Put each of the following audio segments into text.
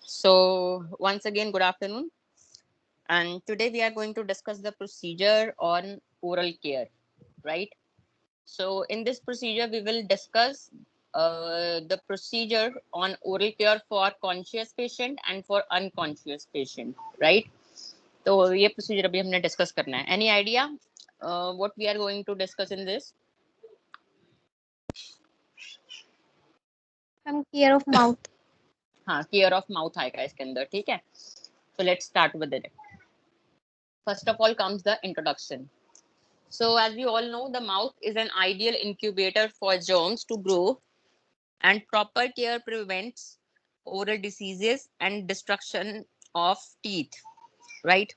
So once again, good afternoon. And today we are going to discuss the procedure on oral care, right? So in this procedure, we will discuss the procedure on oral care for conscious patient and for unconscious patient, right? तो ये procedure अभी हमने discuss करना है. Any idea what we are going to discuss in this? Care of mouth. हाँ, care of mouth आएगा इसके अंदर, ठीक है? So let's start with it. First of all comes the introduction. So as we all know, the mouth is an ideal incubator for germs to grow, and proper care prevents oral diseases and destruction of teeth, right?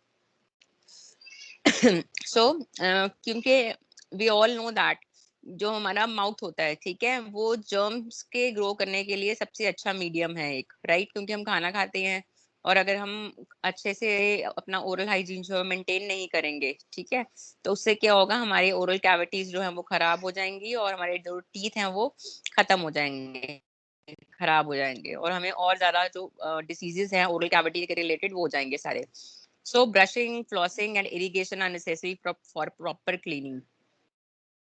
So क्योंकि we all know that जो हमारा mouth होता है, ठीक है, वो germs के grow करने के लिए सबसे अच्छा मीडियम है एक, राइट? क्योंकि हम खाना खाते हैं और अगर हम अच्छे से अपना ओरल हाइजीन जो मेंटेन नहीं करेंगे, ठीक है, तो उससे क्या होगा, हमारे ओरल कैविटीज जो है वो खराब हो जाएंगी और हमारे जो टीथ हैं वो खत्म हो जाएंगे, खराब हो जाएंगे, और हमें और ज्यादा जो डिसीजेस हैं ओरल कैविटी के रिलेटेड वो हो जाएंगे सारे. So brushing, flossing and irrigation are necessary for proper cleaning.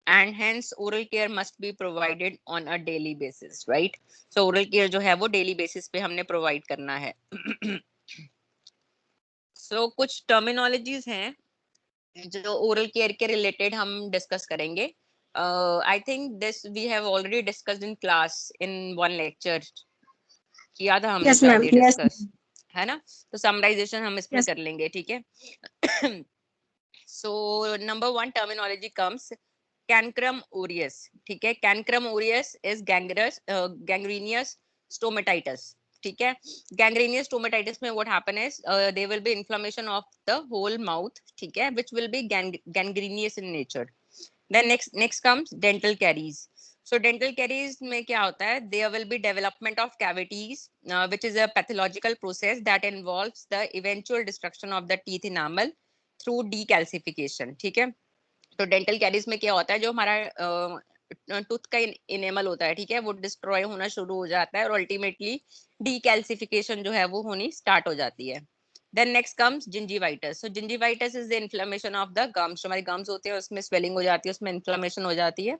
And hence oral care must be provided on a daily basis, right? So oral care जो है वो daily basis पे हमने provide करना है. So कुछ terminologies हैं जो oral care के related हम discuss करेंगे. I think this we have already discussed in class in one lecture. किया था हमने शायद ये discuss, है ना? तो summarization हम इसमें कर लेंगे, ठीक है? So number one terminology comes cancrum aureus, ठीक है? Cancrum aureus is gangrenous stomatitis, ठीक है? Gangrenous stomatitis में what happen is there will be inflammation of the whole mouth, ठीक है, which will be gangrenous in nature. Then next comes dental caries. So dental caries में क्या होता है? There will be development of cavities, which is a pathological process that involves the eventual destruction of the teeth enamel through decalcification, ठीक है? तो dental caries में क्या होता है, जो हमारा टूथ का इनेमल होता है, ठीक है, वो डिस्ट्रॉय होना शुरू हो जाता है और अल्टीमेटली डीकैल्सिफिकेशन जो है वो होनी स्टार्ट हो जाती है. Then next comes gingivitis. So gingivitis is the inflammation of the gums. हमारे गम्स होते हैं उसमें स्वेलिंग हो जाती है, उसमें इन्फ्लेमेशन हो जाती है,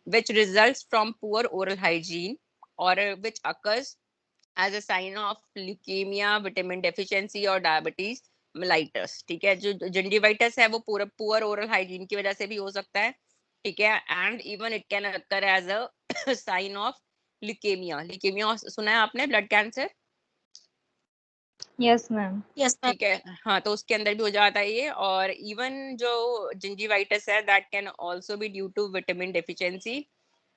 which results from poor oral hygiene और which occurs as a sign of leukaemia, vitamin deficiency और डायबिटीज मेलाइटस, ठीक है? जो जिंजीवाइटिस है वो पूरा पुअर ओरल हाइजीन की वजह से भी हो सकता है, ठीक है, and even it can occur as a sign of leukaemia. Leukaemia सुना है आपने, ब्लड कैंसर? Yes ma'am. ठीक है, हाँ, तो उसके अंदर भी हो जाता है ये. और इवन जो जिंजीवाइटिस है that can also be due to vitamin deficiency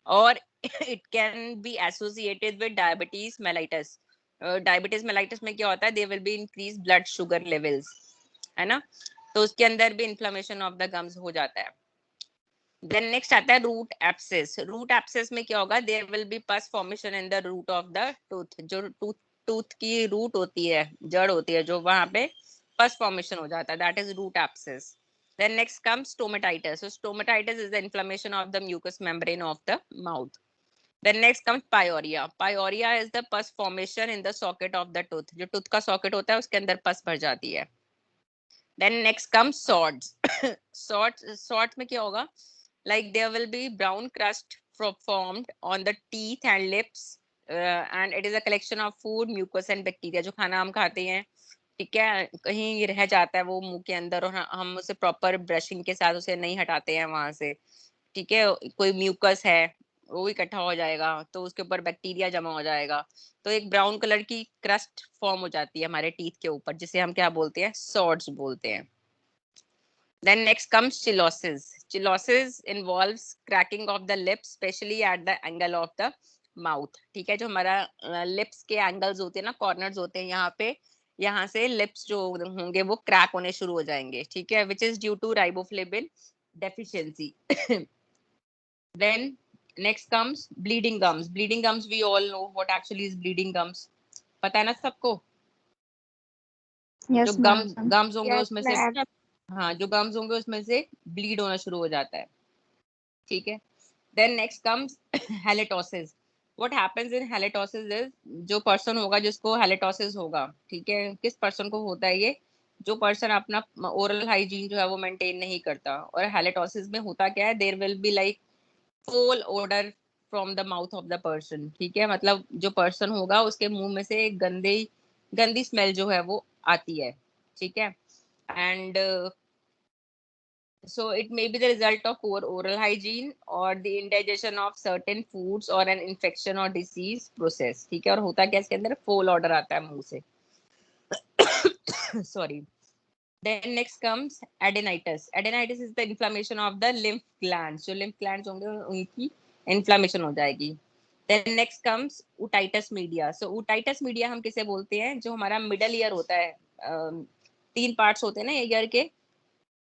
और it can be associated with diabetes mellitus. Diabetes mellitus में क्या होता है, there will be increase blood sugar levels, है ना? तो उसके अंदर भी इन्फ्लेमेशन ऑफ द गम्स हो जाता है. देन नेक्स्ट आता है रूट एब्सेस. रूट एब्सेस में क्या होगा, there will be pus formation in the root of the tooth. जो टूथ की रूट होती है, जड़ होती है, जो वहां पे पस फॉर्मेशन हो जाता है, that is root abscess. Then next comes stomatitis. So stomatitis is the inflammation of the mucous membrane of the mouth. Then next comes pyorrhea. Pyorrhea is the pus formation in the socket of the tooth. जो tooth का socket होता है उसके अंदर पस भर जाती है. Then next comes swords. Swords में क्या होगा? Like there will be brown crust formed on the teeth and lips, and it is a collection of food, mucus and bacteria. जो खाना हम खाते हैं, ठीक है, कहीं रह जाता है वो मुंह के अंदर और हम उसे प्रॉपर ब्रशिंग के साथ उसे नहीं हटाते हैं वहां से, ठीक है, कोई म्यूकस है वो इकट्ठा हो जाएगा तो उसके ऊपर बैक्टीरिया जमा हो जाएगा, तो एक ब्राउन कलर की क्रस्ट फॉर्म हो जाती है हमारे टीथ के ऊपर, जिसे हम क्या बोलते हैं, सॉर्ड्स बोलते हैं. Then next comes chillosis. Chillosis involves cracking of the lips, especially at the angle of the mouth. ठीक है, जो हमारा लिप्स के एंगल्स होते हैं ना, कॉर्नर्स होते हैं यहाँ पे, यहाँ से लिप्स जो होंगे वो क्रैक होने शुरू हो जाएंगे, ठीक है, which is due to riboflavin deficiency. Then next comes bleeding gums. Bleeding gums, we all know what actually is bleeding gums. पता है ना सबको? Yes, जो गम्स होंगे उसमें से, हाँ, जो गम्स होंगे उसमें से ब्लीड होना शुरू हो जाता है, ठीक है. Then next comes halitosis. What happens in halitosis is, जो पर्सन होगा जिसको हैलेटोसिस होगा, ठीक है, किस पर्सन को होता है ये, जो पर्सन अपना ओरल हाइजीन जो है वो मेंटेन नहीं करता। और हैलेटोसिस में होता क्या है, there will be like foul odour from the mouth of the person, ठीक है, मतलब जो पर्सन होगा उसके मुंह में से गंदी गंदी स्मेल जो है वो आती है, ठीक है। And so it may be the result of poor oral hygiene or the indigestion of certain foods or an infection or disease process, ठीक है। और होता क्या इसके अंदर, फोल ऑर्डर आता है मुंह से sorry. Then next comes adenitis. Adenitis is the inflammation of the lymph glands, जो lymph glands होंगे उनकी inflammation हो जाएगी। Then next comes otitis media. So otitis media हम किसे बोलते हैं, जो हमारा middle ear होता है, 3 पार्ट्स होते हैं ना ईयर के,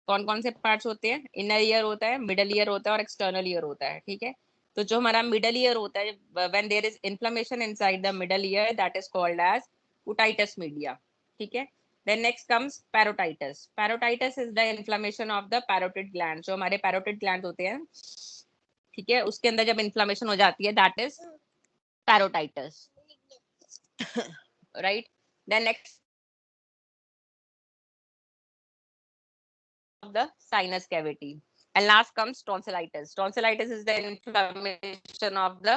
कौन कौन से पार्ट्स होते हैं, इनर ईयर होता है, मिडल ईयर होता है और एक्सटर्नल ईयर होता है, ठीक है। तो जो हमारा मिडल ईयर होता है, when there is inflammation inside the middle ear, that is called as otitis media, ठीक है। Then next comes parotitis. Parotitis is the inflammation of the parotid gland, जो हमारे पैरोटिड ग्लैंड होते हैं, ठीक है, उसके अंदर जब इन्फ्लेमेशन हो जाती है, that is parotitis, right. Then next of the sinus cavity. And last comes tonsillitis. Tonsillitis is the inflammation of the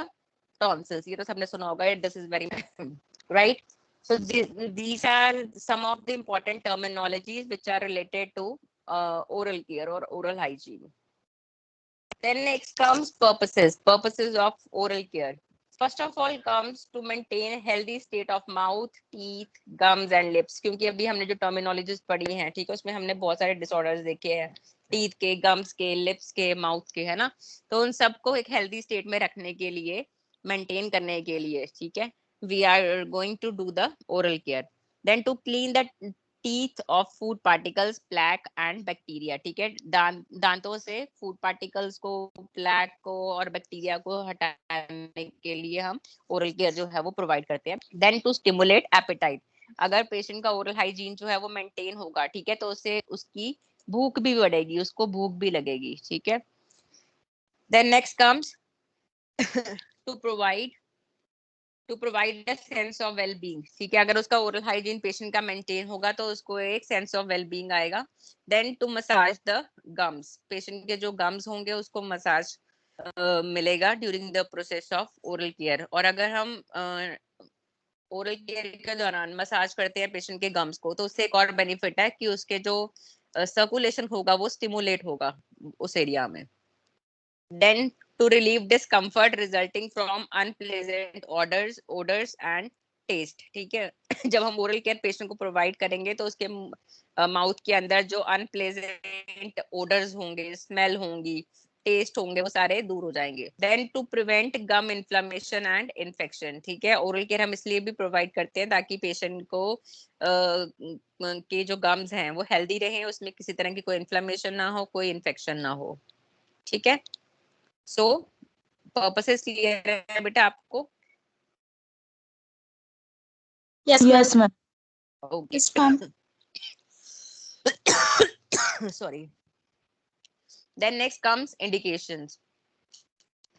tonsils. ये तो सबने सुना होगा. This is very right. So these are some of the important terminologies which are related to oral care or oral hygiene. Then next comes purposes. Purposes of oral care. First of all comes to maintain healthy state of mouth, teeth, gums and lips. क्योंकि अभी हमने जो terminologies पढ़ी हैं, ठीक है, उसमें हमने बहुत सारे डिसऑर्डर्स देखे हैं, टीथ के, गम्स के, लिप्स के, माउथ के, है ना। तो उन सबको एक हेल्दी स्टेट में रखने के लिए, मेंटेन करने के लिए, ठीक है, we are going to do the oral care. Then to clean the teeth of food particles, plaque and bacteria, ठीक है, दांतों से फूड पार्टिकल्स को, प्लैक को और बैक्टीरिया को हटाने के लिए हम ओरल केयर जो है वो प्रोवाइड करते हैं। देन टू स्टिमुलेट एपेटाइट, अगर पेशेंट का ओरल हाइजीन जो है वो मेंटेन होगा, ठीक है, तो उससे उसकी भूख भी बढ़ेगी, उसको भूख भी लगेगी, ठीक है। Then next comes to provide a sense of well being, ठीक है, अगर उसका ओरल हाइजीन पेशेंट का मेंटेन होगा तो उसको एक सेंस ऑफ वेल बीइंग आएगा। Then to massage the gums, patient के जो गम्स होंगे उसको मसाज मिलेगा during the process of oral care. और अगर हम ओरल केयर के दौरान मसाज करते हैं पेशेंट के गम्स को, तो उससे एक और बेनिफिट है कि उसके जो सर्कुलेशन होगा वो स्टिमुलेट होगा उस एरिया में। Then to relieve discomfort resulting from unpleasant odors and taste, ठीक है जब हम ओरल केयर पेशेंट को प्रोवाइड करेंगे तो उसके माउथ के अंदर जो अनप्लेजेंट ओडर्स होंगे, स्मेल होंगी, टेस्ट होंगे, वो सारे दूर हो जाएंगे। Then to prevent gum inflammation and infection, ठीक है, ओरल केयर हम इसलिए भी प्रोवाइड करते हैं ताकि पेशेंट को के जो गम्स हैं वो हेल्दी रहें, उसमें किसी तरह की कोई इन्फ्लेमेशन ना हो, कोई इन्फेक्शन ना हो, ठीक है। सो पर्पसेस क्लियर है बेटा आपको? Yes, Yes, ma'am. Okay yes, ma'am. sorry. Then next comes indications.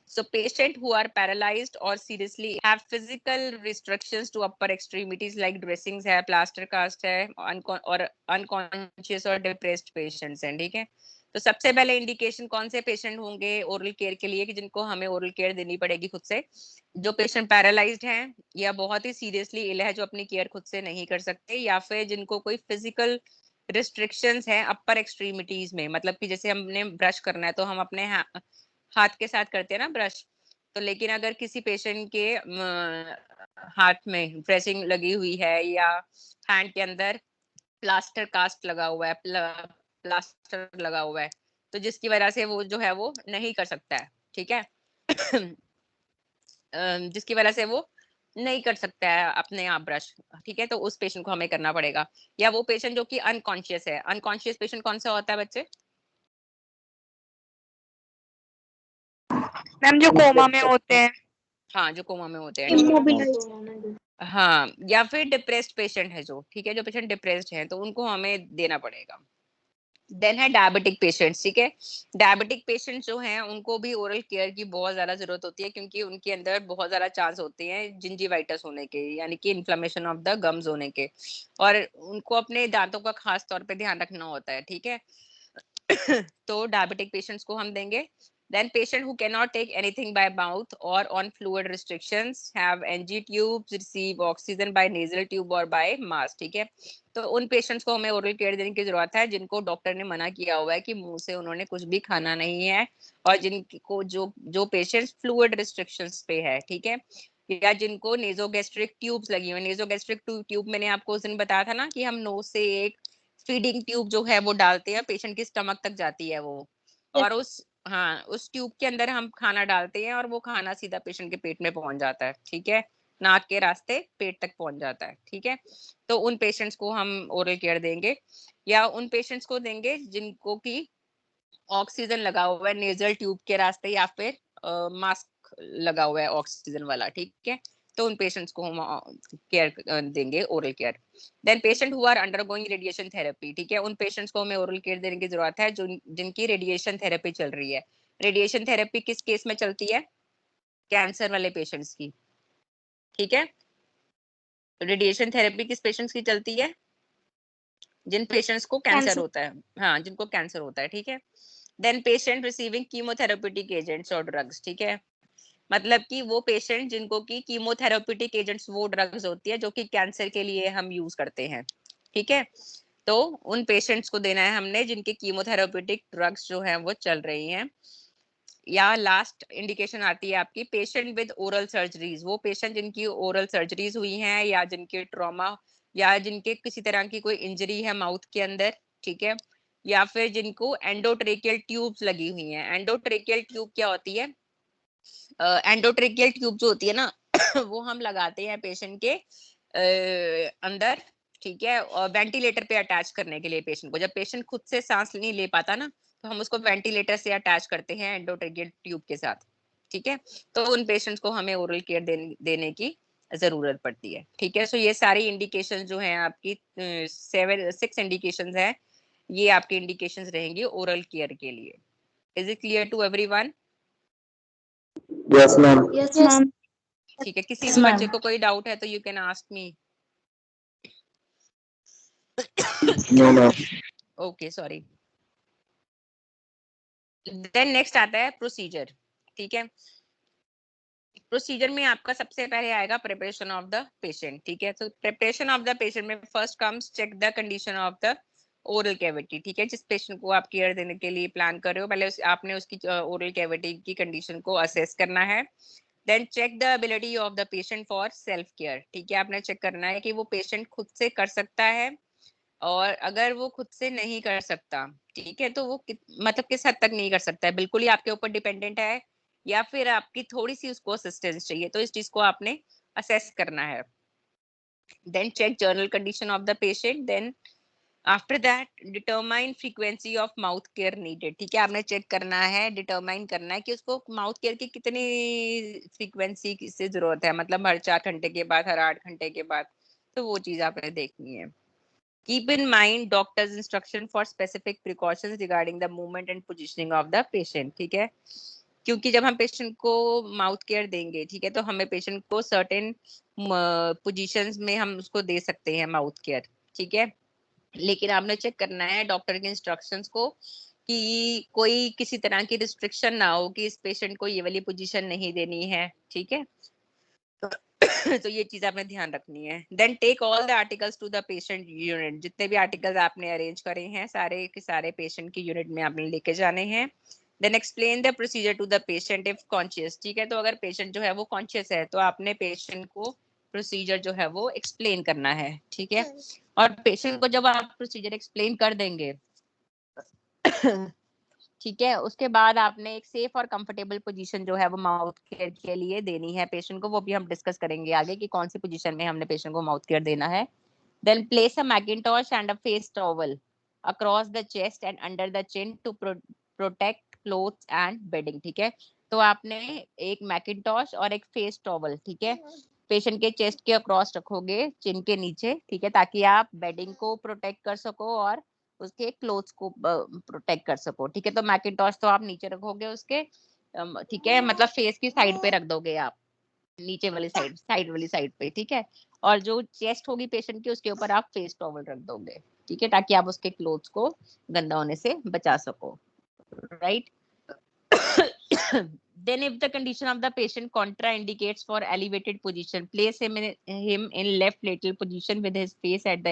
So patient who are paralyzed or seriously have physical restrictions to upper extremities like dressings है, plaster cast है, और unconscious और depressed patients हैं, ठीक है। तो सबसे पहले इंडिकेशन कौन से पेशेंट होंगे ओरल केयर के लिए कि जिनको हमें ओरल केयर देनी पड़ेगी खुद से? जो पेशेंट पैरालाइज्ड हैं या बहुत ही सीरियसली इल है, जो अपनी केयर खुद से नहीं कर सकते, या फिर जिनको कोई फिजिकल रिस्ट्रिक्शंस हैं अपर एक्सट्रीमिटीज में, मतलब कि जैसे हमने ब्रश करना है तो हम अपने हाथ के साथ करते हैं ना ब्रश, तो लेकिन अगर किसी पेशेंट के हाथ में ब्रशिंग लगी हुई है या हैंड के अंदर प्लास्टर कास्ट लगा हुआ है, प्लास्टर लगा हुआ है, तो जिसकी वजह से वो जो है वो नहीं कर सकता है, ठीक है जिसकी वजह से वो नहीं कर सकता है अपने आप ब्रश, ठीक है, तो उस पेशेंट को हमें करना पड़ेगा। या वो पेशेंट जो कि अनकॉन्शियस है, अनकॉन्शियस पेशेंट कौन सा होता है बच्चे? मैम जो कोमा में होते हैं। हाँ, जो कोमा में होते हैं, Immobilized. हाँ, या फिर डिप्रेस्ड पेशेंट है जो, ठीक है, जो पेशेंट डिप्रेस्ड है तो उनको हमें देना पड़ेगा। देन है डायबिटिक पेशेंट्स, ठीक है। डायबिटिक पेशेंट्स जो हैं उनको भी ओरल केयर की बहुत ज्यादा जरूरत होती है, क्योंकि उनके अंदर बहुत ज्यादा चांस होते हैं जिंजीवाइटिस होने के, यानी कि इन्फ्लेमेशन ऑफ द गम्स होने के, और उनको अपने दांतों का खास तौर पे ध्यान रखना होता है, ठीक है। तो डायबिटिक पेशेंट्स को हम देंगे। Then patient who cannot take anything by mouth or on fluid restrictions have NG tubes, receive oxygen by nasal tube or by mask, ठीक है। तो उन पेशेंट्स को हमें ओरल केयर देने की जरूरत है जिनको डॉक्टर ने मना किया हुआ है कि मुंह से उन्होंने कुछ भी खाना नहीं है, और जिनको जो जो पेशेंट्स फ्लूइड रिस्ट्रिक्शंस पे है, ठीक है, या जिनको नेजोगैस्ट्रिक ट्यूब्स लगी हुई। नेजोगैस्ट्रिक ट्यूब मैंने आपको उस दिन बताया था ना कि हम नोज से एक फीडिंग ट्यूब जो है वो डालते हैं, पेशेंट की स्टमक तक जाती है वो, और उस ट्यूब के अंदर हम खाना डालते हैं और वो खाना सीधा पेशेंट के पेट में पहुंच जाता है, ठीक है, नाक के रास्ते पेट तक पहुंच जाता है, ठीक है। तो उन पेशेंट्स को हम ओरल केयर देंगे, या उन पेशेंट्स को देंगे जिनको की ऑक्सीजन लगा हुआ है नेजल ट्यूब के रास्ते, या फिर मास्क लगा हुआ है ऑक्सीजन वाला, ठीक है। तो उन पेशेंट्स को हम केयर देंगे, oral care. Then patient who are undergoing radiation therapy, ठीक है, उन पेशेंट्स को हमें ओरल केयर देने की जरूरत है जो जिनकी रेडिएशन थेरेपी चल रही है। रेडिएशन थेरेपी किस केस में चलती है? कैंसर वाले पेशेंट्स की, ठीक है। रेडिएशन थेरेपी किस पेशेंट्स की चलती है? जिन पेशेंट्स को कैंसर होता है, हाँ, जिनको कैंसर होता है, ठीक है। Then patient receiving chemotherapeutic agents और ड्रग्स, ठीक है, मतलब कि वो पेशेंट जिनको की कीमोथेरेप्यूटिक एजेंट्स वो ड्रग्स होती है जो कि कैंसर के लिए हम यूज करते हैं, ठीक है। तो उन पेशेंट्स को देना है हमने जिनकी कीमोथेरेप्यूटिक ड्रग्स जो है वो चल रही हैं। या लास्ट इंडिकेशन आती है आपकी पेशेंट विद ओरल सर्जरीज, वो पेशेंट जिनकी ओरल सर्जरीज हुई हैं या जिनके ट्रॉमा या जिनके किसी तरह की कोई इंजरी है माउथ के अंदर, ठीक है, या फिर जिनको एंडोट्रेकियल ट्यूब्स लगी हुई हैं। एंडोट्रेकियल ट्यूब क्या होती है? एंडोट्रेकियल ट्यूब जो होती है ना वो हम लगाते हैं पेशेंट के अंदर, ठीक है, और वेंटिलेटर पे अटैच करने के लिए पेशेंट को, जब पेशेंट खुद से सांस नहीं ले पाता ना, तो हम उसको वेंटिलेटर से अटैच करते हैं एंडोट्रेकियल ट्यूब के साथ, ठीक है। तो उन पेशेंट्स को हमें ओरल केयर देने की जरूरत पड़ती है, ठीक है। सो ये सारी इंडिकेशन जो है आपकी 6 इंडिकेशंस है, ये आपके इंडिकेशंस रहेंगी ओरल केयर के लिए। Is it clear to everyone? Yes, ma'am. Yes, ma'am. ठीक है, किसी Yes, भी ma'am. बच्चे को कोई डाउट है तो you can ask me. No, ma'am. Okay, sorry. Then next आता है प्रोसीजर, ठीक है। प्रोसीजर में आपका सबसे पहले आएगा प्रिपरेशन ऑफ द पेशेंट, ठीक है। तो प्रिपरेशन ऑफ द पेशेंट में first comes check the condition of the oral cavity, ठीक है। जिस पेशेंट को आप केयर देने के लिए प्लान कर रहे हो, पहले आपने उसकी ओरल कैविटी की कंडीशन को असेस करना है। Then check the ability of the patient for self care, ठीक है। आपने चेक करना है कि वो पेशेंट खुद से कर सकता है, और अगर वो खुद से नहीं कर सकता, ठीक है, तो वो मतलब किस हद तक नहीं कर सकता है, बिल्कुल ही आपके ऊपर डिपेंडेंट है, या फिर आपकी थोड़ी सी उसको असिस्टेंस चाहिए, तो इस चीज को आपने असेस करना है। Then check general condition of the patient. Then after that determine frequency of mouth care needed, ठीक है। आपने चेक करना है, डिटरमाइन करना है कि उसको माउथ केयर की कितनी फ्रीक्वेंसी से जरूरत है, मतलब हर 4 घंटे के बाद, हर 8 घंटे के बाद, तो वो चीज आपने देखनी है। Keep in mind doctor's instruction for specific precautions regarding the movement and positioning of the patient, ठीक है। क्योंकि जब हम पेशेंट को माउथ केयर देंगे, ठीक है, तो हमें पेशेंट को सर्टेन पोजीशंस में हम उसको दे सकते हैं माउथ केयर, ठीक है। लेकिन आपने चेक करना है डॉक्टर के इंस्ट्रक्शंस को कि कोई किसी तरह की रिस्ट्रिक्शन ना हो कि इस पेशेंट को ये वाली पोजीशन नहीं देनी है, ठीक है। तो ये चीज आपने ध्यान रखनी है। Then take all the articles to the patient unit, जितने भी आर्टिकल्स आपने अरेंज करे हैं सारे के सारे पेशेंट की यूनिट में आपने लेके जाने हैं। Then explain the procedure to the patient if conscious, ठीक है। तो अगर पेशेंट जो है वो कॉन्शियस है तो आपने पेशेंट को प्रोसीजर जो है वो एक्सप्लेन करना है, ठीक है। और पेशेंट को जब आप प्रोसीजर एक्सप्लेन कर देंगे ठीक है, उसके बाद आपने एक सेफ और कंफर्टेबल पोजीशन जो है वो माउथ केयर के लिए देनी है पेशेंट को, वो भी हम डिस्कस करेंगे आगे कि कौन सी पोजीशन में हमने पेशेंट को माउथ केयर देना है। Then place a mackintosh and a face towel across the chest and under the chin to protect clothes and bedding, ठीक है। तो आपने एक मैकिंटॉश और एक फेस टॉवल, ठीक है, पेशेंट के चेस्ट के अक्रॉस रखोगे चिन के नीचे, ठीक है, ताकि आप बेडिंग को प्रोटेक्ट कर सको और उसके क्लोथ्स को प्रोटेक्ट कर सको। ठीक है, तो मैकिंटॉश तो आप नीचे रखोगे उसके, ठीक है, मतलब फेस की साइड पे रख दोगे आप, नीचे वाली साइड वाली साइड पे। ठीक है, और जो चेस्ट होगी पेशेंट की उसके ऊपर आप फेस टॉवल रख दोगे। ठीक है, ताकि आप उसके क्लोथ्स को गंदा होने से बचा सको, right. Then if the condition of the patient contraindicates for elevated position, place him in left lateral position with his face at the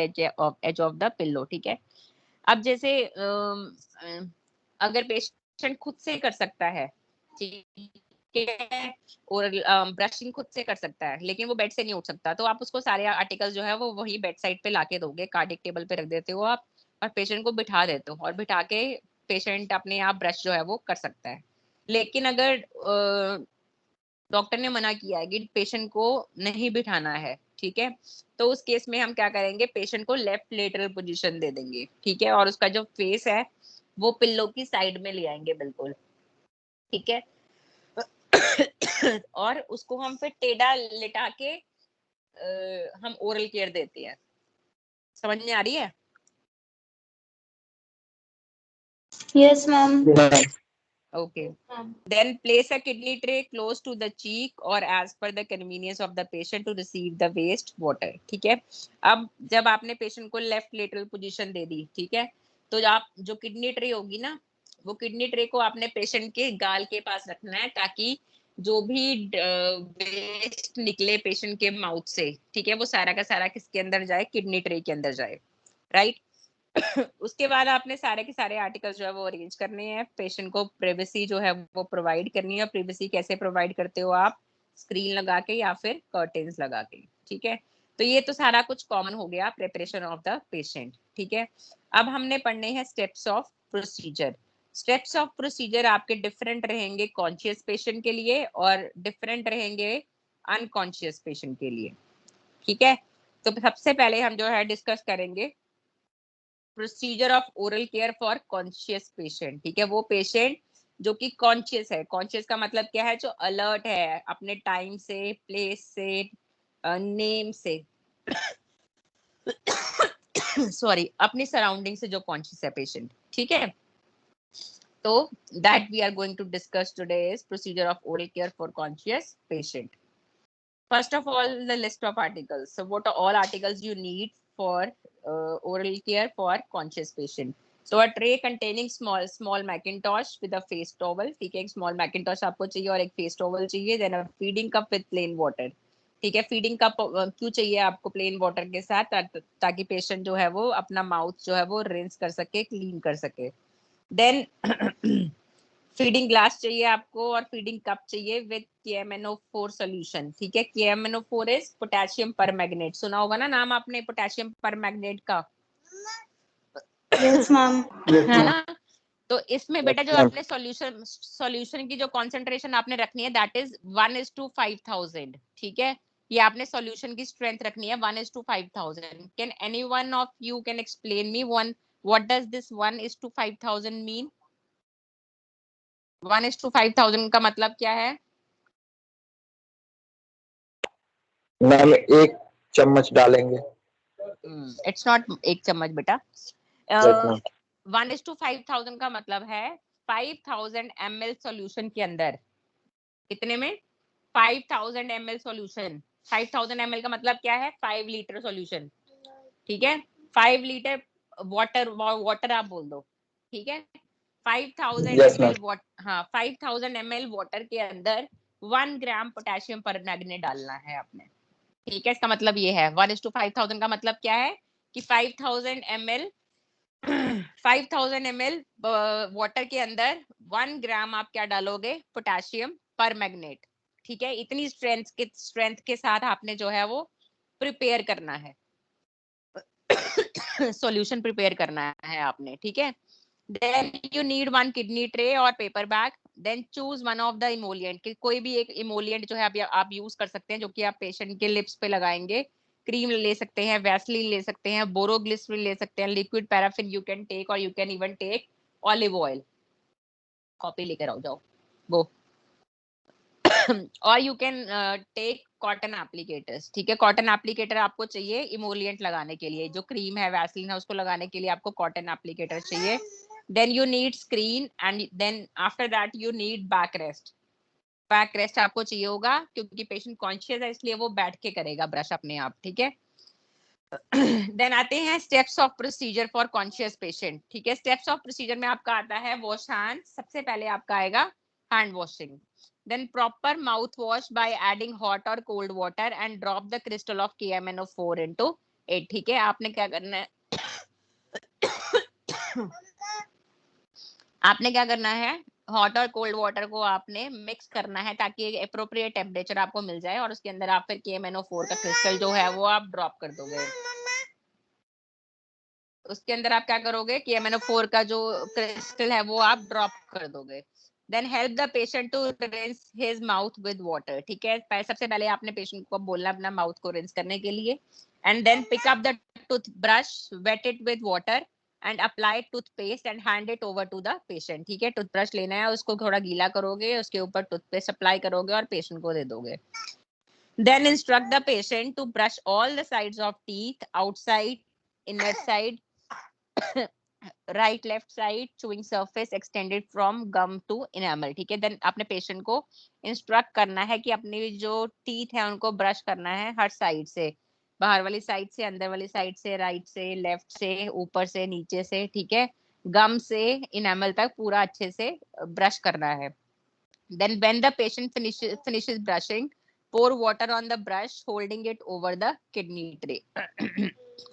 edge of the pillow। ठीक है, अब जैसे अगर पेशेंट खुद से कर सकता है, ठीक है, और ब्रशिंग खुद से कर सकता है, लेकिन वो बेड से नहीं उठ सकता, तो आप उसको सारे आर्टिकल्स जो है वो वही बेड साइड पे लाके दोगे, कार्डियक टेबल पे रख देते हो आप, और पेशेंट को बिठा देते हो, और बिठा के पेशेंट अपने आप ब्रश जो है वो कर सकता है। लेकिन अगर डॉक्टर ने मना किया है कि पेशेंट को नहीं बिठाना है, ठीक है, तो उस केस में हम क्या करेंगे, पेशेंट को लेफ्ट लेटरल पोजीशन दे देंगे। ठीक है, और उसका जो फेस है वो पिल्लो की साइड में ले आएंगे बिल्कुल। ठीक है, और उसको हम फिर टेढ़ा लिटा के हम ओरल केयर देते हैं। समझ में आ रही है? Yes, ma'am. Yeah. Okay. Then place a kidney tray close to the cheek or as per the convenience of the patient to receive the waste water। ठीक है, अब जब आपने पेशेंट को लेफ्ट लेटरल पोजीशन दे दी, ठीक है, तो आप जो किडनी ट्रे होगी ना, वो किडनी ट्रे को आपने पेशेंट के गाल के पास रखना है, ताकि जो भी वेस्ट निकले पेशेंट के माउथ से, ठीक है, वो सारा का सारा किसके अंदर जाए, किडनी ट्रे के अंदर जाए, राइट। उसके बाद आपने सारे के सारे आर्टिकल्स जो है वो अरेंज करने हैं, पेशेंट को प्राइवेसी जो है वो प्रोवाइड करनी है। प्राइवेसी कैसे प्रोवाइड करते हो आप, स्क्रीन लगा के या फिर कर्टेन्स लगा के। ठीक है, तो ये तो सारा कुछ कॉमन हो गया, प्रिपरेशन ऑफ द पेशेंट। ठीक है, अब हमने पढ़ने हैं steps of procedure. Steps of procedure आपके डिफरेंट रहेंगे कॉन्शियस पेशेंट के लिए और डिफरेंट रहेंगे अनकॉन्शियस पेशेंट के लिए। ठीक है, तो सबसे पहले हम जो है डिस्कस करेंगे procedure of oral care for conscious patient. ठीक है, वो पेशेंट जो कि कॉन्शियस है। कॉन्शियस का मतलब क्या है, जो अलर्ट है अपने टाइम से, प्लेस से, नेम से सॉरी, अपनी सराउंडिंग से जो कॉन्शियस है पेशेंट। ठीक है, तो that we are going to discuss today is procedure of oral care for conscious patient. First of all, the list of articles. So what are all articles you need for oral care for conscious patient? So a tray containing small Macintosh with a face towel. ठीक है, एक small Macintosh आपको चाहिए और एक face towel चाहिए. Then a feeding cup with plain water. ठीक है, फीडिंग कप क्यों चाहिए आपको प्लेन वाटर के साथ, ताकि पेशेंट जो है वो अपना माउथ जो है वो रिंस कर सके, क्लीन कर सके। देन फीडिंग ग्लास चाहिए आपको और फीडिंग कप चाहिए विद KMNO4 सॉल्यूशन। ठीक है, KMNO4 इज पोटेशियम परमैंगनेट। सुना होगा ना नाम आपने पोटेशियम परमैंगनेट का? Yes, ma'am. है ना? तो इसमें बेटा जो ma'am. आपने सॉल्यूशन की जो कॉन्सेंट्रेशन आपने रखनी है दैट इज 1:5000। ठीक है, ये आपने सॉल्यूशन की स्ट्रेंथ रखनी है 1:5000। Can anyone of you can explain me one what does this 1:5000 mean? 1:5000 का मतलब क्या है? मैम 1 चम्मच डालेंगे। इट्स नॉट 1 चम्मच बेटा। Yes, ma'am. 1:5000 का मतलब है 5000 ml सॉल्यूशन के अंदर, कितने में? 5000 ml सॉल्यूशन। 5000 ml का मतलब क्या है? 5 लीटर सॉल्यूशन। ठीक है, 5 लीटर वाटर आप बोल दो। ठीक है, 5000 Yes, ma'am. ml वाटर, हाँ 5000 ml वाटर के अंदर 1 ग्राम पोटेशियम परमैंगनेट डालना है आपने। ठीक है, इसका मतलब ये है 1:5000 का मतलब क्या है कि 5000 ml 5000 ml वाटर के अंदर 1 ग्राम आप क्या डालोगे? Potassium permanganate. ठीक है, इतनी स्ट्रेंथ के साथ आपने जो है वो प्रिपेयर करना है, सॉल्यूशन प्रिपेयर करना है आपने। ठीक है, then you need 1 kidney tray और paper bag. Then choose one of the emollient, कि कोई भी एक इमोलिएंट जो है आप यूज कर सकते हैं, जो कि आप पेशेंट के लिप्स पे लगाएंगे। क्रीम ले सकते हैं, वैसलीन ले सकते हैं, बोरोग्लिसरीन ले सकते हैं, liquid paraffin you can take, और you can even take olive oil. Copy लेकर आओ जाओ वो और you can take cotton applicators, ठीक है। कॉटन एप्लीकेटर आपको चाहिए इमोलिएंट लगाने के लिए, जो क्रीम है वैसलीन है उसको लगाने के लिए आपको कॉटन एप्लीकेटर चाहिए। Then you need screen and then after that you need back rest. Back rest आपको चाहिए होगा क्योंकि पेशेंट कॉन्शियस है इसलिए वो बैठ के करेगा ब्रश अपने आप, ठीक है। देन आते हैं steps of procedure for conscious patient, ठीक है। स्टेप्स ऑफ प्रोसीजर में आपका आता है वॉश हैंड, सबसे पहले आपका आएगा hand washing. Then proper mouth wash by adding hot और cold water and drop the crystal of KMNO4 into इट, ठीक है। आपने क्या करना है आपने क्या करना है, हॉट और कोल्ड वाटर को आपने मिक्स करना है ताकि एक अप्रोप्रिएट टेम्परेचर आपको मिल जाए, और उसके अंदर आप फिर KMNO4 का क्रिस्टल जो है वो आप ड्रॉप कर दोगे। उसके अंदर आप क्या करोगे, KMNO4 का जो क्रिस्टल है वो आप ड्रॉप कर दोगे। Then help the patient to rinse his mouth with water, ठीक है। सबसे पहले आपने पेशेंट को बोलना अपना माउथ को रिंस करने के लिए। And then pick up the tooth brush, wet it with water and apply toothpaste and hand it over to the patient, ठीक है। टूथब्रश लेना है, उसको थोड़ा गीला करोगे, उसके ऊपर टूथपेस्ट अप्लाई करोगे और पेशेंट को दे दोगे। Then instruct the patient to brush all the sides of teeth, outside, inner side, right left side, chewing surface extended from gum to enamel, ठीक है। देन अपने पेशेंट को इंस्ट्रक्ट करना है कि अपनी जो टीथ है उनको ब्रश करना है हर साइड से, बाहर वाली साइड से, अंदर वाली साइड से, राइट से, लेफ्ट से, ऊपर से, नीचे से, ठीक है। गम से इनेमल तक पूरा अच्छे से ब्रश करना है। Then when the patient finishes brushing, pour water on the brush, holding it over the kidney tray.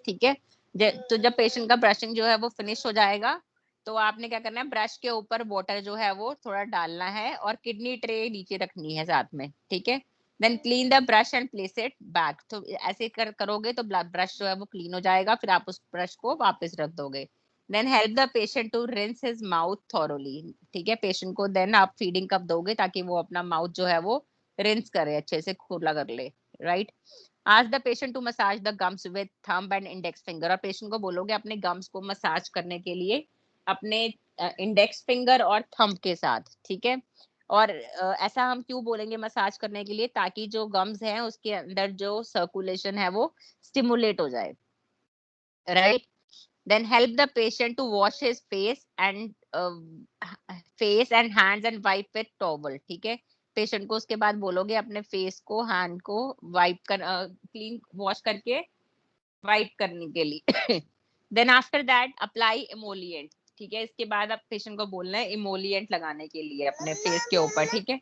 ठीक है। तो जब पेशेंट का ब्रशिंग जो है वो फिनिश हो जाएगा तो आपने क्या करना है, ब्रश के ऊपर वाटर जो है वो थोड़ा डालना है और किडनी ट्रे नीचे रखनी है साथ में, ठीक है। Then clean the brush and place it back, तो ऐसे करोगे तो ब्रश जो है वो क्लीन हो जाएगा, फिर आप उस ब्रश को वापस रख दोगे। Then help the patient to rinse his mouth thoroughly, ठीक है। पेशेंट को देन आप फीडिंग कप दोगे ताकि वो अपना माउथ जो है वो रिंस करे, अच्छे से खुला कर ले, right. Ask the patient to massage the gums with thumb and index finger, और पेशेंट को बोलोगे अपने गम्स को मसाज करने के लिए अपने इंडेक्स फिंगर और थंब के साथ, ठीक है। और ऐसा हम क्यों बोलेंगे मसाज करने के लिए, ताकि जो गम्स हैं उसके अंदर जो सर्कुलेशन है वो स्टिमुलेट हो जाए, right. Then help the patient to wash his face and hands and wipe with towel, ठीक है। पेशेंट को उसके बाद बोलोगे अपने फेस को, हैंड को वाइप कर, क्लीन वॉश करके वाइप करने के लिए। Then after that apply emollient, ठीक है। इसके बाद आप पेशेंट को बोलना है इमोलिएंट लगाने के लिए अपने फेस के ऊपर, ठीक है।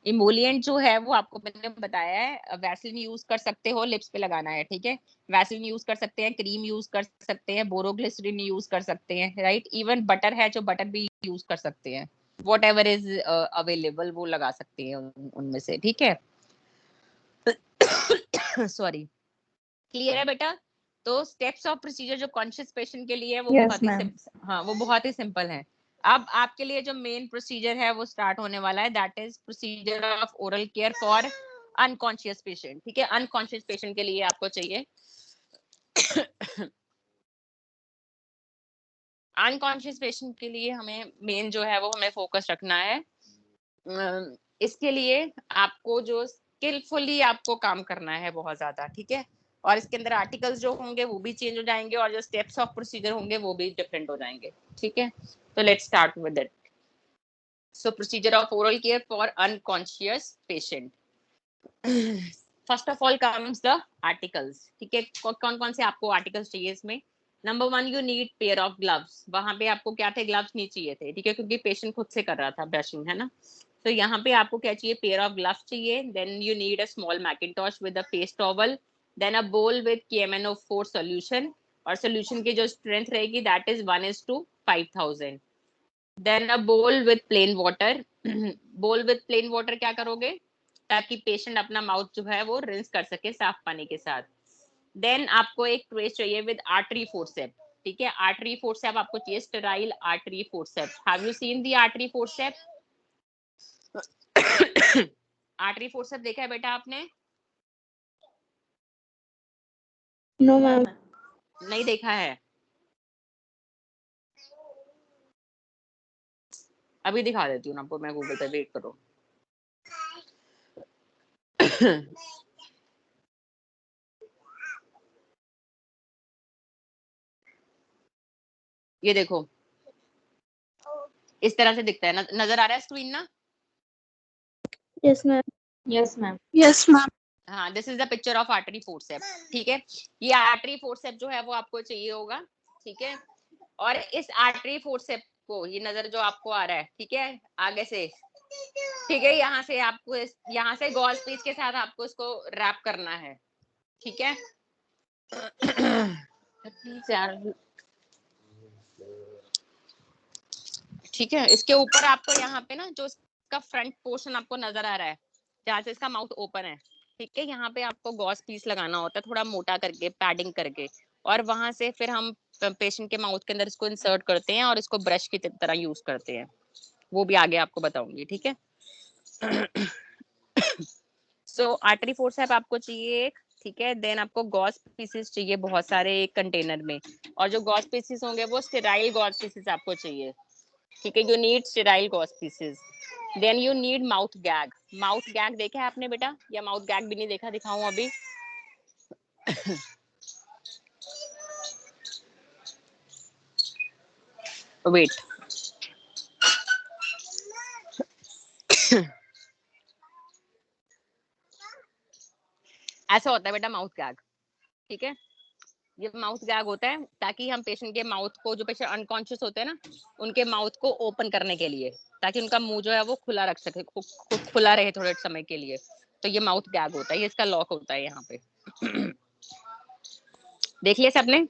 इमोलिएंट जो है वो आपको मैंने बताया है, वैसलीन यूज कर सकते हो, लिप्स पे लगाना है, ठीक है। वैसलीन यूज कर सकते हैं, क्रीम यूज कर सकते हैं, बोरोग्लिसरीन यूज कर सकते हैं, राइट। इवन बटर है जो बटर भी यूज कर सकते हैं, वॉट एवर इज अवेलेबल वो लगा सकते हैं उनमें से, ठीक है। सॉरी, क्लियर है बेटा। तो स्टेप्स ऑफ प्रोसीजर जो कॉन्शियस पेशेंट के लिए है वो Yes, बहुत ही ma'am. हाँ वो बहुत ही सिंपल है। अब आपके लिए जो मेन प्रोसीजर है वो स्टार्ट होने वाला है, that is procedure of oral care for unconscious patient, ठीक है। अनकॉन्शियस पेशेंट के लिए आपको चाहिए अनकॉन्शियस पेशेंट के लिए हमें मेन जो है वो हमें फोकस रखना है। इसके लिए आपको जो स्किलफुली आपको काम करना है बहुत ज्यादा, ठीक है। और इसके अंदर आर्टिकल्स जो होंगे वो भी चेंज हो जाएंगे और जो स्टेप्स ऑफ प्रोसीजर होंगे वो भी डिफरेंट हो जाएंगे, ठीक है। तो let's start with it. So procedure of oral care for unconscious patient. First of all comes the articles, ठीक है। कौन कौन से आपको आर्टिकल्स चाहिए इसमें। Number 1 you need pair of gloves, वहां पे आपको क्या थे, ग्लव्स नहीं चाहिए थे, ठीक है, क्योंकि पेशेंट खुद से कर रहा था ब्रशिंग, है ना। तो यहाँ पे आपको क्या चाहिए, पेयर ऑफ ग्लव्स चाहिए। Then you need a small mackintosh with a face towel, then a bowl with KMNO4 solution, और सॉल्यूशन की जो स्ट्रेंथ रहेगी that is 1:5000। Then a bowl with plain water, बोल विद प्लेन वाटर क्या करोगे, ताकि patient अपना माउथ जो है वो रिंस कर सके साफ पानी के साथ। देन आपको एक ट्रे चाहिए विद आर्टरी फोर्सेप, ठीक है। आर्टरी फोर्सेप आपको चाहिए, sterile artery forcep. Have you seen the artery forcep? Artery forcep देखा है बेटा आपने? No, ma'am. नहीं देखा है? अभी दिखा देती हूँ आपको मैं गूगल पे, वेट करो। ये देखो इस तरह से दिखता है ना, नजर आ रहा है स्क्रीन ना? Yes, ma'am. Yes ma'am. Yes, ma'am. हाँ, this is the picture of artery forceps. ठीक है, ये आर्टरी फोर्सेप्स जो है वो आपको चाहिए होगा। ठीक है, और इस आर्टरी फोर्सेप को, ये नजर जो आपको आ रहा है, ठीक है, आगे से, ठीक है, यहाँ से आपको यहाँ से गॉज पीस के साथ आपको इसको रैप करना है। ठीक है, ठीक है, इसके ऊपर आपको यहाँ पे ना जो इसका फ्रंट पोर्शन आपको नजर आ रहा है, जहाँ से इसका माउथ ओपन है, ठीक है, यहाँ पे आपको गॉस पीस लगाना होता है, थोड़ा मोटा करके, पैडिंग करके, और वहां से फिर हम पेशेंट के माउथ के अंदर इसको इंसर्ट करते हैं और इसको ब्रश की तरह यूज करते हैं। वो भी आगे आपको बताऊंगी। ठीक है, सो आर्टरी फोर्सेप आपको चाहिए एक। ठीक है, देन आपको गॉस पीसेस चाहिए बहुत सारे एक कंटेनर में, और जो गॉस पीसेस होंगे वो स्टेराइल गॉस पीसेस आपको चाहिए। ठीक है, you need sterile gauze pieces. Then you need mouth gag. Mouth gag देखा है आपने बेटा, या माउथ गैग भी नहीं देखा? दिखाऊं अभी? वेट, ऐसा होता है बेटा माउथ गैग। ठीक है, ये माउथ गैग होता है ताकि हम पेशेंट के माउथ को, जो पेशेंट अनकॉन्शियस होते हैं ना, उनके माउथ को ओपन करने के लिए, ताकि उनका मुंह जो है वो खुला रख सके, खुला रहे थोड़े समय के लिए। तो ये माउथ गैग होता है, ये इसका लॉक होता है यहाँ पे। देख लिया सबने?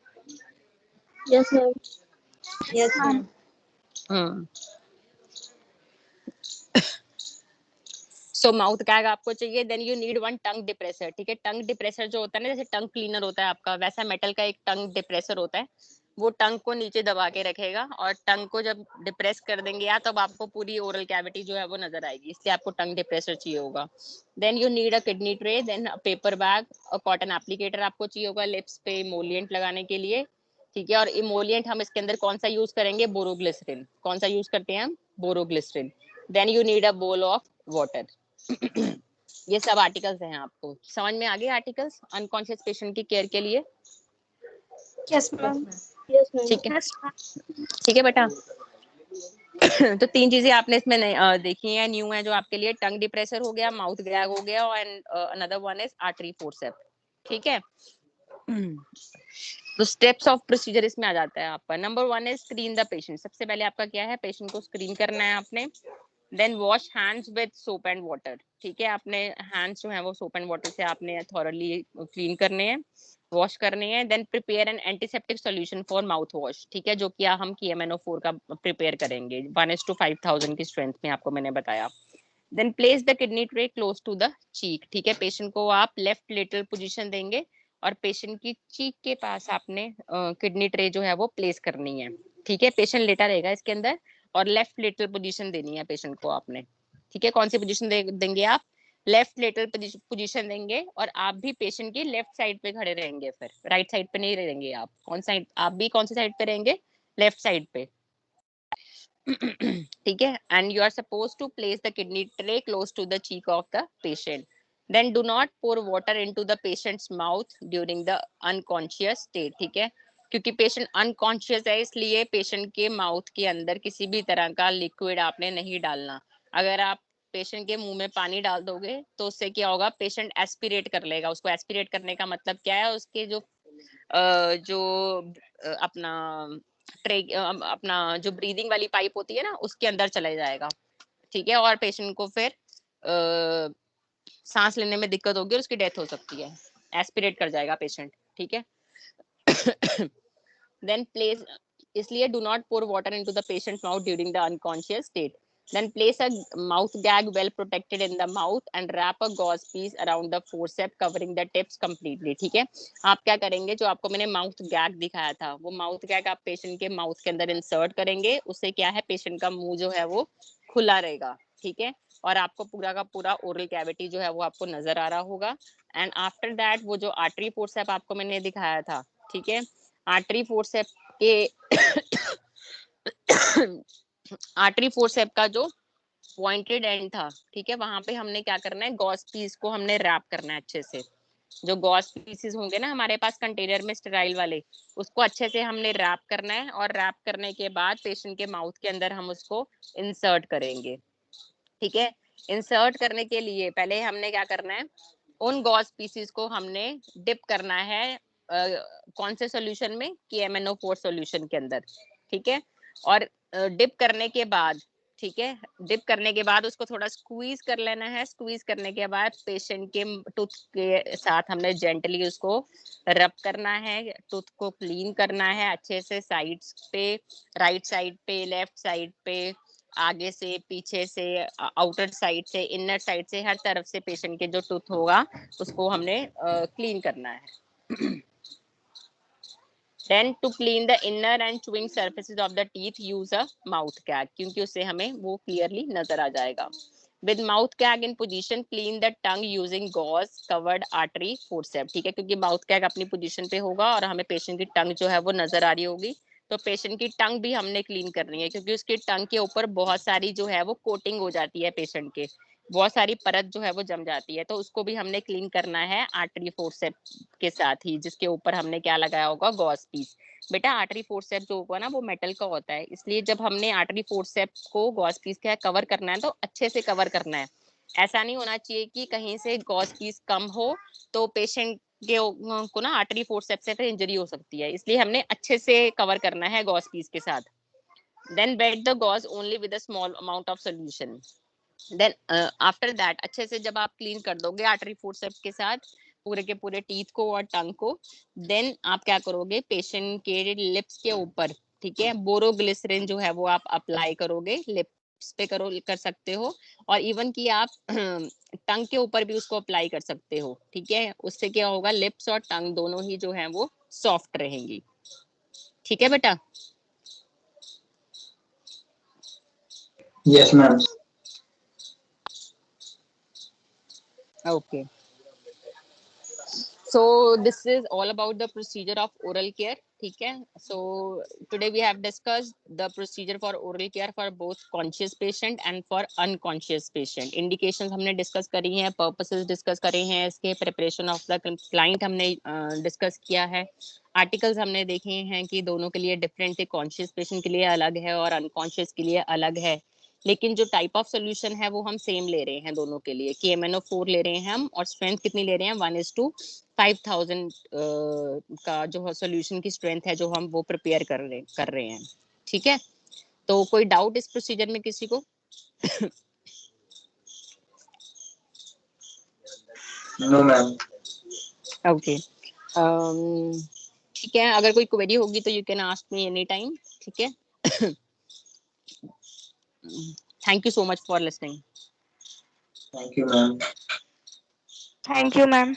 Yes, ma'am. Yes ma'am. So mouth gag आपको चाहिए। Then you need one tongue depressor. ठीक है, टंग डिप्रेसर जो होता है ना, जैसे टंग क्लीनर होता है आपका, वैसा मेटल का एक टंग डिप्रेसर होता है। वो टंग को नीचे दबा के रखेगा, और टंग को जब डिप्रेस कर देंगे आप, तब आपको पूरी ओरल कैविटी जो है वो नजर आएगी, इसलिए आपको टंग डिप्रेसर चाहिए होगा। Then you need a kidney tray, then paper bag और कॉटन एप्लीकेटर आपको चाहिए होगा लिप्स पे इमोलिएंट लगाने के लिए। ठीक है, और इमोलिएंट हम इसके अंदर कौन सा यूज करेंगे? बोरोग्लिसरिन। कौन सा यूज करते हैं हम? Boroglycerine. Then you need a bowl of water. ये सब आर्टिकल्स हैं, आपको समझ में आ गए? आर्टिकल्स अनकॉन्शियस पेशेंट की केयर के लिए। Yes, ma'am. Yes, ma'am. ठीक है, ठीक है बेटा। तो तीन चीजें आपने इसमें देखी हैं, न्यू है जो आपके लिए। टंग डिप्रेसर हो गया, माउथ गैग हो गया, और another one is artery forcep. ठीक है, तो स्टेप्स ऑफ प्रोसीजर इसमें आ जाता है आपका। Number one is screen the patient. सबसे पहले आपका क्या है? पेशेंट को स्क्रीन करना है आपने। Then wash hands with soap and water. ठीक है, आपने हैंड्स जो है वो सोप एंड वाटर से आपने थॉरली क्लीन करने हैं, वॉश करने हैं। Then prepare an antiseptic solution for mouth wash. ठीक है, जो कि हम KMNO4 का प्रिपेयर करेंगे 1:5000 की स्ट्रेंथ में, आपको मैंने बताया। Then place the kidney tray close to the cheek. ठीक है, पेशेंट को आप लेफ्ट लेटरल पोजीशन देंगे, और पेशेंट की चीक के पास आपने किडनी ट्रे जो है वो प्लेस करनी है। ठीक है, पेशेंट लेटा रहेगा इसके अंदर, और लेफ्ट लेटरल पोजीशन देनी है पेशेंट को आपने। ठीक है, कौन सी पोजीशन देंगे आप? लेफ्ट लेटरल पोजीशन देंगे, और आप भी पेशेंट की लेफ्ट साइड पे खड़े रहेंगे, फिर राइट साइड पे नहीं रहेंगे आप। कौन साइड? आप भी कौन सी साइड पे रहेंगे? लेफ्ट साइड पे। ठीक है, and you are supposed to place the kidney tray close to the cheek of the patient. Then do not pour water into the patient's mouth during the unconscious state. ठीक है, क्योंकि patient unconscious है, इसलिए patient के mouth के अंदर किसी भी तरह का लिक्विड आपने नहीं डालना। अगर आप पेशेंट के मुंह में पानी डाल दोगे तो उससे क्या होगा? पेशेंट एस्पिरेट कर लेगा। उसको एस्पिरेट करने का मतलब क्या है? उसके जो अपना अपना जो ब्रीदिंग वाली पाइप होती है ना, उसके अंदर चले जाएगा। ठीक है, और पेशेंट को फिर सांस लेने में दिक्कत होगी और उसकी डेथ हो सकती है। एस्पिरेट कर जाएगा पेशेंट। ठीक है, देन प्लेस, इसलिए do not pour water into the patient's mouth during the unconscious state. Then place a mouth gag well protected in the mouth and wrap a gauze piece around the forceps covering the tips completely. ठीक है, आप क्या करेंगे? जो आपको मैंने mouth gag दिखाया था, वो माउथ गैग आप पेशेंट के माउथ के अंदर इंसर्ट करेंगे। उससे क्या है? पेशेंट का मुंह जो है वो खुला रहेगा। ठीक है, और आपको पूरा का पूरा ओरल कैविटी जो है वो आपको नजर आ रहा होगा। एंड आफ्टर दैट वो जो आर्टरी फोर्सेप आपको मैंने दिखाया था, ठीक है, आर्टरी फोर्सेप के आर्टरी फोर्सेप का जो पॉइंटेड एंड था, ठीक है, वहां पे हमने क्या करना है, गॉस पीस को हमने रैप करना है अच्छे से। जो गॉस पीसेस होंगे ना हमारे पास कंटेनर में स्टेराइल वाले, उसको अच्छे से हमने रैप करना है, और रैप करने के बाद पेशेंट के माउथ के अंदर हम उसको इंसर्ट करेंगे, ठीक है। इंसर्ट करने के लिए पहले हमने क्या करना है, उन गॉस पीसेस को हमने डिप करना है कौन से सॉल्यूशन में, KMnO4 सॉल्यूशन के अंदर, ठीक है। और डिप करने के बाद, ठीक है, डिप करने के बाद उसको थोड़ा स्क्वीज कर लेना है। स्क्वीज करने के बाद पेशेंट के टूथ के साथ हमने जेंटली उसको रब करना है, टूथ को क्लीन करना है अच्छे से, साइड्स पे, राइट साइड पे, लेफ्ट साइड पे, आगे से, पीछे से, आउटर साइड से, इनर साइड से, हर तरफ से पेशेंट के जो टूथ होगा उसको हमने क्लीन करना है। Then to clean the inner and chewing surfaces of the teeth, use a mouth gag, क्योंकि उससे हमें वो clearly नजर आ जाएगा। With mouth gag in position, clean the tongue using gauze covered artery forceps, ठीक है, क्योंकि mouth gag अपनी पोजीशन पे होगा और हमें पेशेंट की टंग जो है वो नजर आ रही होगी, तो पेशेंट की टंग भी हमने क्लीन करनी है, क्योंकि उसकी टंग के ऊपर बहुत सारी जो है वो कोटिंग हो जाती है, पेशेंट के बहुत सारी परत जो है वो जम जाती है, तो उसको भी हमने क्लीन करना है आर्टरी फोर्सेप्स के साथ ही, जिसके ऊपर हमने क्या लगाया होगा, गॉस पीस। बेटा आर्टरी फोर्सेप्स जो होगा ना वो मेटल का होता है, इसलिए जब हमने आर्टरी फोर्सेप्स को गॉस पीस का कवर करना है तो अच्छे से कवर करना है। ऐसा नहीं होना चाहिए कि कहीं से गॉस पीस कम हो तो पेशेंट को ना आर्टरी फोर्सेप्स से फिर इंजरी हो सकती है, इसलिए हमने अच्छे से कवर करना है गॉस पीस के साथ। Then wet the gauze only with a small amount of solution. Then after that अच्छे से जब आप क्लीन कर दोगे आर्टरी फोर्सेप्स के साथ पूरे के पूरे टीथ को और टंग को, देन आप क्या करोगे, पेशेंट के लिप्स के ऊपर, ठीक है, बोरोग्लिसरिन जो है वो आप अप्लाई करोगे, लिप्स पे कर सकते हो, और इवन कि आप टंग के ऊपर भी उसको अप्लाई कर सकते हो, ठीक है। उससे क्या होगा, लिप्स और टंग दोनों ही जो है वो सॉफ्ट रहेंगी, ठीक है बेटा। Yes, ma'am. Okay. So this is all about the procedure of oral care, ठीक है। So today we have discussed the procedure for oral care for both conscious patient and for unconscious patient. Indications हमने discuss करी हैं, purposes discuss करे हैं, इसके preparation of the client हमने discuss किया है, आर्टिकल्स हमने देखे हैं कि दोनों के लिए डिफरेंट है, कॉन्शियस पेशेंट के लिए अलग है और अनकॉन्शियस के लिए अलग है, लेकिन जो टाइप ऑफ सोल्यूशन है वो हम सेम ले रहे हैं दोनों के लिए, KMnO4 ले रहे हैं हम, और स्ट्रेंथ कितनी ले रहे हैं, 1:5000 का जो सोल्यूशन की स्ट्रेंथ है जो हम वो प्रिपेयर कर रहे हैं, ठीक है। तो कोई डाउट इस प्रोसीजर में किसी को? No, ma'am. ओके, ठीक है, अगर कोई क्वेरी होगी तो you can ask me any time, ठीक है। Thank you so much for listening. Thank you, ma'am. Thank you, ma'am.